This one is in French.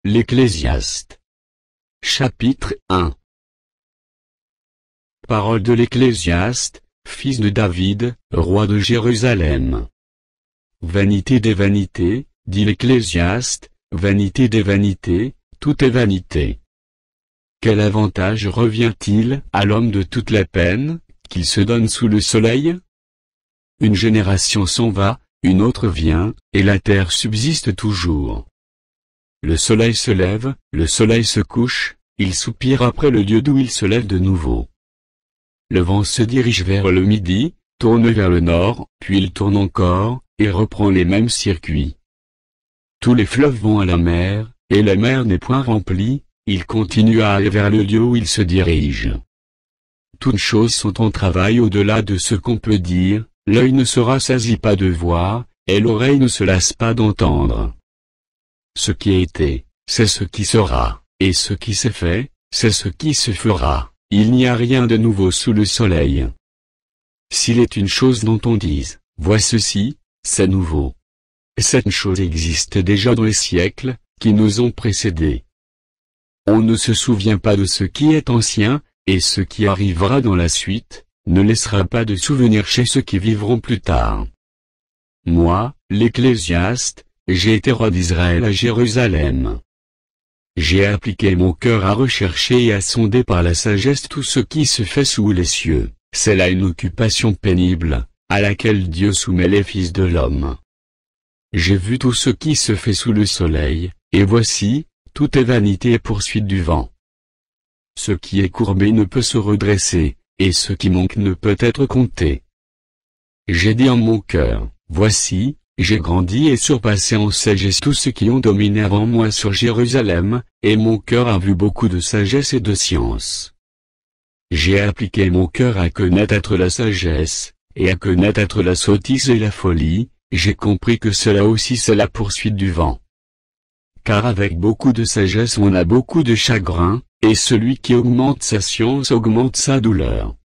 L'Ecclésiaste. Chapitre 1. Parole de l'Ecclésiaste, fils de David, roi de Jérusalem. Vanité des vanités, dit l'Ecclésiaste, vanité des vanités, tout est vanité. Quel avantage revient-il à l'homme de toute la peine qu'il se donne sous le soleil? Une génération s'en va, une autre vient, et la terre subsiste toujours. Le soleil se lève, le soleil se couche, il soupire après le lieu d'où il se lève de nouveau. Le vent se dirige vers le midi, tourne vers le nord, puis il tourne encore, et reprend les mêmes circuits. Tous les fleuves vont à la mer, et la mer n'est point remplie, il continue à aller vers le lieu où il se dirige. Toutes choses sont en travail au-delà de ce qu'on peut dire, l'œil ne se rassasie pas de voir, et l'oreille ne se lasse pas d'entendre. Ce qui a été, c'est ce qui sera, et ce qui s'est fait, c'est ce qui se fera, il n'y a rien de nouveau sous le soleil. S'il est une chose dont on dise, vois ceci, c'est nouveau. Cette chose existe déjà dans les siècles, qui nous ont précédés. On ne se souvient pas de ce qui est ancien, et ce qui arrivera dans la suite, ne laissera pas de souvenir chez ceux qui vivront plus tard. Moi, l'Ecclésiaste, j'ai été roi d'Israël à Jérusalem. J'ai appliqué mon cœur à rechercher et à sonder par la sagesse tout ce qui se fait sous les cieux. C'est là une occupation pénible, à laquelle Dieu soumet les fils de l'homme. J'ai vu tout ce qui se fait sous le soleil, et voici, tout est vanité et poursuite du vent. Ce qui est courbé ne peut se redresser, et ce qui manque ne peut être compté. J'ai dit en mon cœur, voici, j'ai grandi et surpassé en sagesse tous ceux qui ont dominé avant moi sur Jérusalem, et mon cœur a vu beaucoup de sagesse et de science. J'ai appliqué mon cœur à connaître la sagesse, et à connaître la sottise et la folie, j'ai compris que cela aussi c'est la poursuite du vent. Car avec beaucoup de sagesse on a beaucoup de chagrin, et celui qui augmente sa science augmente sa douleur.